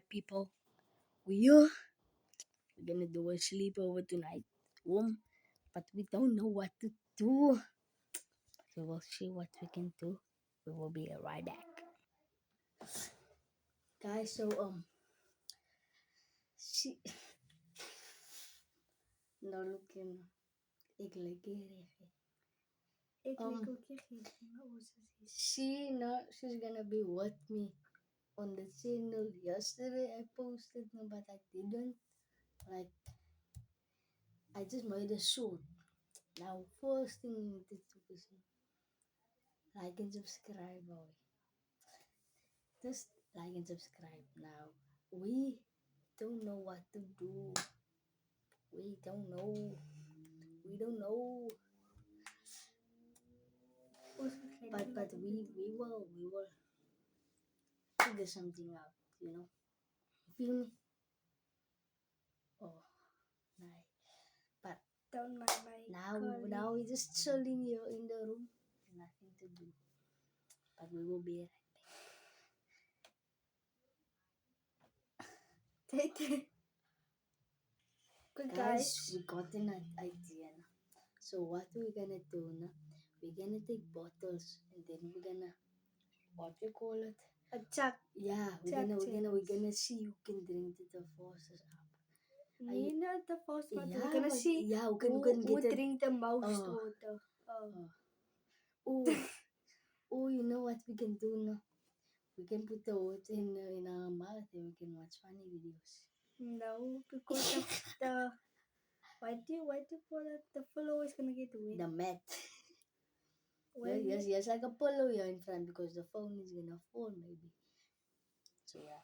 my people. We're gonna do a sleepover tonight. But we don't know what to do. So we'll see what we can do. We will be right back. Guys, so she nou look in ik lekker she's gonna be with me on the channel. Yesterday I posted no, but I didn't. Like I just made a short. Now first thing you need to do is like and subscribe, boy. Just like and subscribe now. We don't know what to do. We don't know. We don't know. But we will figure something out, you know. Feel me? Oh, nice. But Don't mind my now we're just chilling here in the room. Nothing to do. But we will be right back. Take it. Good guys. We got an idea now. So what we're gonna do now? We're gonna take bottles and then we're gonna what we call it? A chuck. Yeah, we're gonna see who can drink the forces up. Not the first one. Yeah, We're gonna see who who get drink the most Oh. water. Oh, you know what we can do now? We can put the water in our mouth and we can watch funny videos. No, because of the why do you call it? The pillow is gonna get wet. The mat. Well, Yes, like a pillow here in front because the phone is gonna fall maybe. So yeah.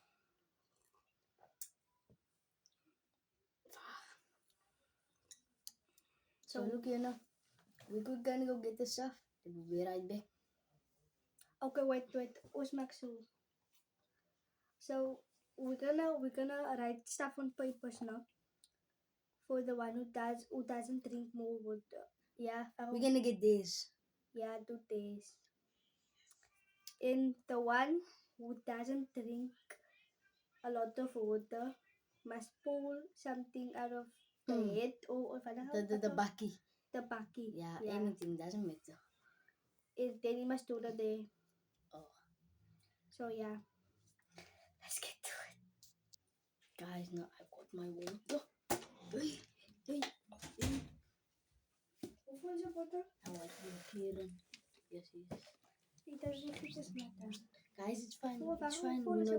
So look here now. We're gonna go get the stuff and we'll be right back. Okay, wait. Where's Maxu? So we're gonna write stuff on papers now. For the one who doesn't drink more water. Yeah. We're gonna get this. Yeah, do this. And the one who doesn't drink a lot of water must pull something out of the head or the bucky. The bucky. Yeah, anything doesn't matter. Then you must do the day. Oh. So yeah. Let's get to it. Guys, now I got my water. Hey. Hoeveel is your water? I want to clear them. Yes. It doesn't matter. Guys, it's fine. We're not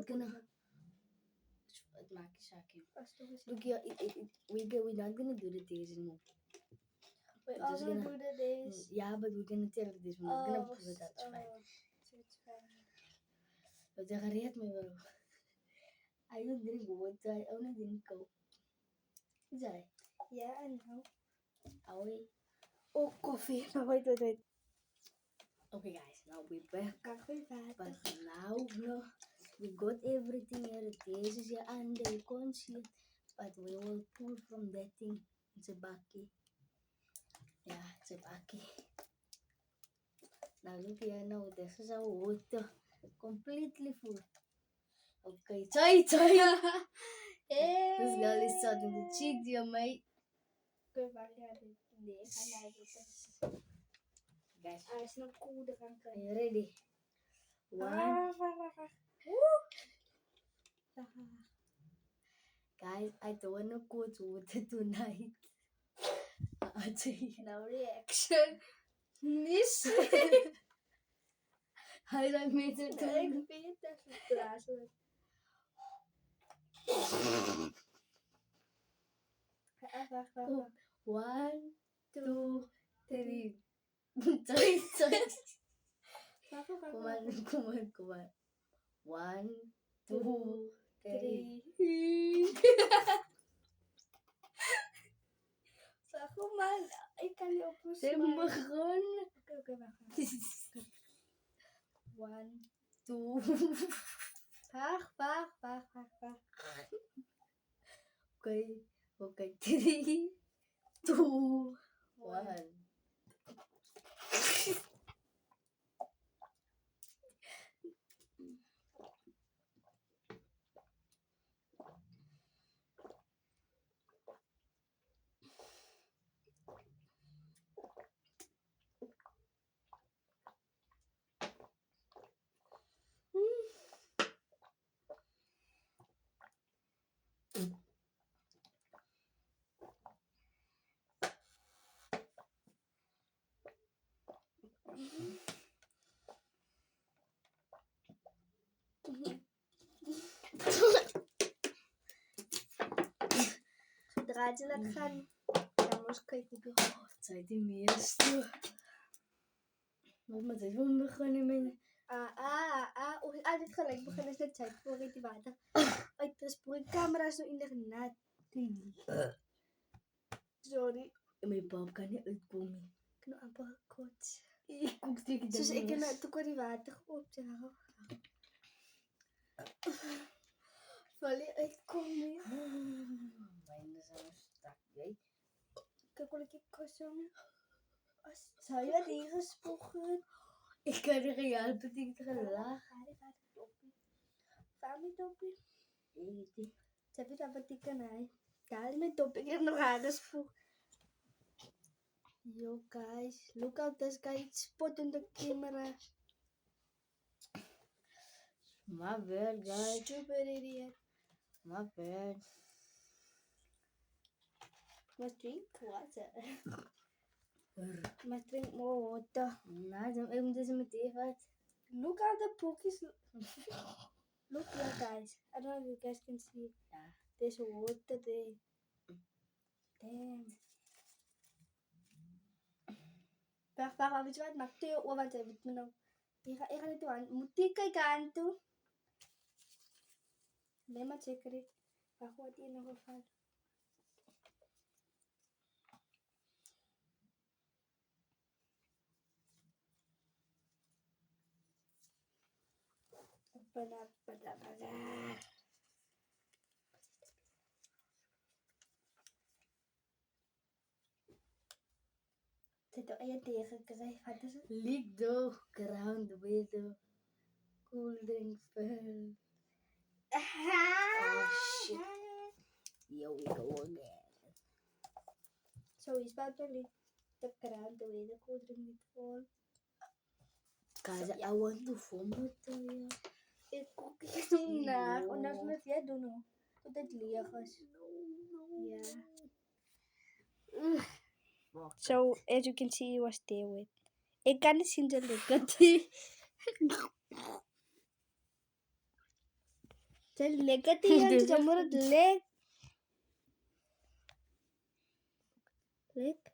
gonna. It maakt Look here, we're not gonna do the days anymore. We're all gonna do the days. Yeah, but we're gonna tell this. We're not gonna prove it. That's fine. So it's fine. But you gereed me, bro. I don't drink water. I only drink Coke. Is that? Yeah, I know. Oh, coffee. No, wait. Okay, guys. Now we're back. But now, we got everything here. This is your under. You can't see it. But we will pull from that thing. It's a bucky. Yeah, it's a bucky. Now look here now. This is our water. Completely full. Okay, chai. This girl is starting to cheat you, mate. Guys, are you ready? One. Guys, I don't want to go to water tonight. No reaction. Niks. Hij lijkt mee te doen. Ik vind het echt blazen. Wacht. 1, 2, 3. Kom maar. 1, 2, 3. Zeg maar, ik kan niet op Zeg maar gewoon. Oké, wacht. 1, 2. Wacht. Oké. 3, 2, 1. gaat ze laten gaan. Dan moest ik kijken. Het zijn die meeste. Wat moet ik doen beginnen met? Altijd gelijk beginnen is net tijd voor die water. Uit de spoorcamera is nou in de genade. Sorry. Mijn pap kan niet uitkomen. Ik kan amper kort. Ik kook tegen de Dus ik kan nou toe die water op te halen. Val je uitkomen? Mijn is aan stak, jij. Kijk hoe ik kosom. Zou je dat ingesproken? Ik kan er geen helpen tegen te gelachen. Family toppie. Weet je. Heb je dat wat ik kan hij? Daar is mijn toppie. Ik heb nog aangesproken. Yo guys, look out, this guy spot in the camera. My bad, guys. Stupid idiot. My bad. Must drink water. Must drink more water. Nou, ik moet eens met wat. Look how the book is. Look here, guys. I don't know if you guys can see. Yeah. There's water there. Damn. Wacht, weet je wat? Maak twee oor, want hij weet me nou. Ik ga niet toe aan. Moet ik kijken aan toe? Nee, maar zeker niet. Wacht, wat hier nog geval. Zit er eie tegenkrijg. Wat is het? Lick the ground with the cool drink fill. Oh shit. Here we go again. So he's about to lick the ground the way the cold drink it fall. Guys, I want to vomit. Ik kook het doen na. En dat moet jij doen hoor. Tot het leeg is. Ja. So, as you can see, he was there with. Ik kan niet zien de lekkerte. De lekkerte is dan moet het lek. Lek.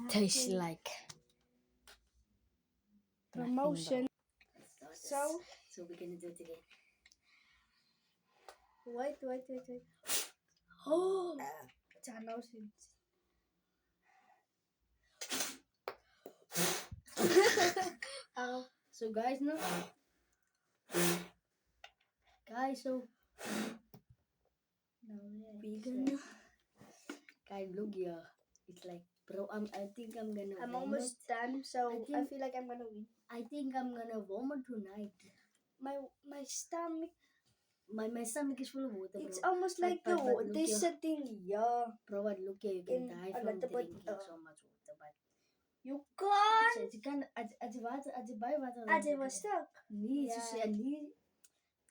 Tastes like Promotion. So we're gonna do it again. wait. Oh, Channel since. so guys, no. Guys, so we're gonna. Guys, look here. It's like, bro, I think I'm gonna. I'm vomit. almost done, so I think- feel like I'm gonna win. I think I'm gonna vomit tonight. My stomach, My stomach is full of water, bro. it's almost like the but water look is here. sitting here. Bro, but look here, you can In die a from little bit, drinking so much water, but You can't. je kan als je bijwater As it was stuck. niet Ja. zo niet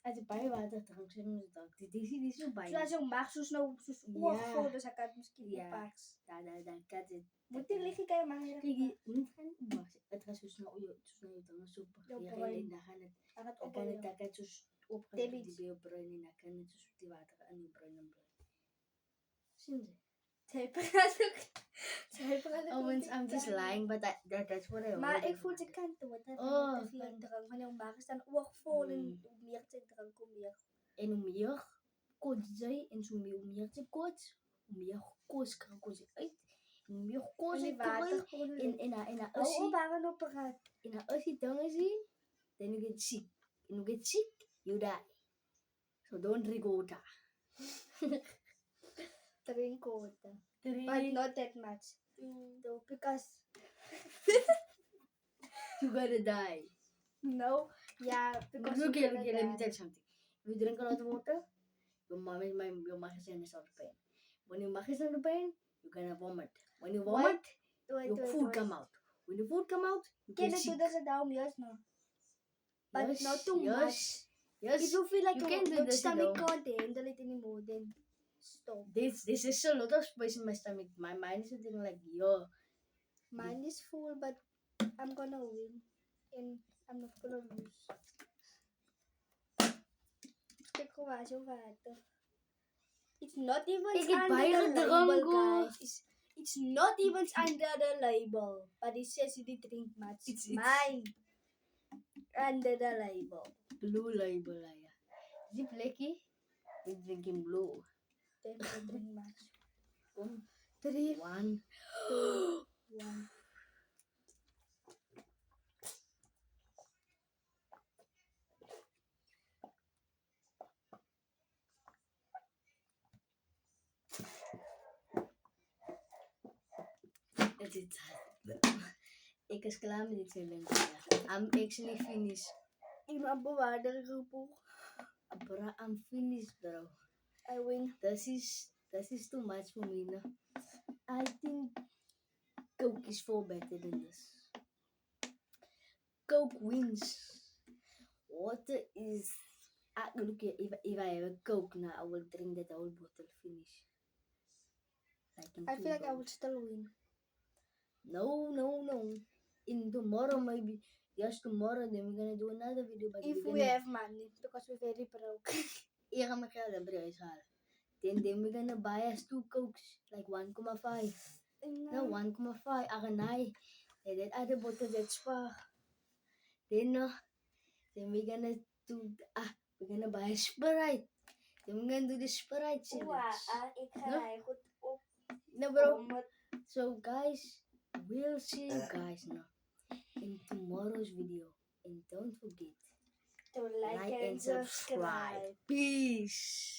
als je bijwater drinkt, dan is dat die is zo bij. Zoals yung maag sus na sus Ja. oog dus akat mosquito Ja. packs. Daar kan het. Buti liggen kayo mahirap. Kijk, niet gaan wacht. Het gaat zo snel dan super. Ja, Ja, bruin. en dan gaan het Akat dan opo kan het yun. dan kan het zo op Debit. die bio bruin en dan kan het zo die water en die bruin. Zien ze? Oh, I'm just lying, but that's what I Maar ordered. ik voel de kant toe. Het Oh, heeft veel drank. Wanneer yung maag staan oog vol en hoe meer te drank, hoe meer. En hoe meer kots jy en so hoe meer jy kots, hoe meer kos kan kos jy uit. En hoe meer kos En jy die water kry gewoon en Hou op, waren op paraat. as jy ding is nie, then you get sick. And you get sick, you die. So don't drink water. Drink water. But Drink, not that much. Though, because you gotta die. no, yeah, because Look you're here, gonna let me die. tell you something. If you drink a lot of water, your mouth is under pain. When your mouth is under pain, you're gonna vomit. When you vomit, your food come out. When the food come out, you Can get I do sick. this at home? Yes, no. But Yes, not too yes, much. Yes. If you feel like You can do your this at stomach home. can't handle it anymore, then stop. This is a lot of space in my stomach. My mind is sitting like, yo. Mine is full, but I'm gonna win. And I'm not gonna lose. Check hoe waar zo water. It's not even Ik heb under the bijgedronken. label, guys. It's not even under the label. But it says you did drink much. It's- mine. Under the label. Blue label, ja. Is die plekje? Ik drink in blue. Then I drink much. Kom. 3, 1. 2, 1. Het is ik is klaar met die challenge. Ja. I'm actually finished. Iemand bewaarder gevoel. Bro, I'm finished, bro. I win. This is too much for me, no? I think Coke is far better than this. Coke wins. Water is. Look, if I have a Coke now, I will drink that whole bottle finish. Like in I 2 feel like I bowls. would still win. No. In tomorrow, maybe. Yes, tomorrow, then we're gonna do another video. But If we're we gonna, have money, because we're very broke. hier gaan we geld hebben, is halen. Then we're gonna buy us 2 Cokes, like 1,5. No, 1,5. Aranai. That other bottle that's far. Then we're gonna do. We're gonna buy a Sprite. Then we're gonna do the Sprite challenge. Ik ga No? rijden goed op. No, bro. So, guys, we'll see you guys now in tomorrow's video. And don't forget, To like like and and subscribe. subscribe. Peace.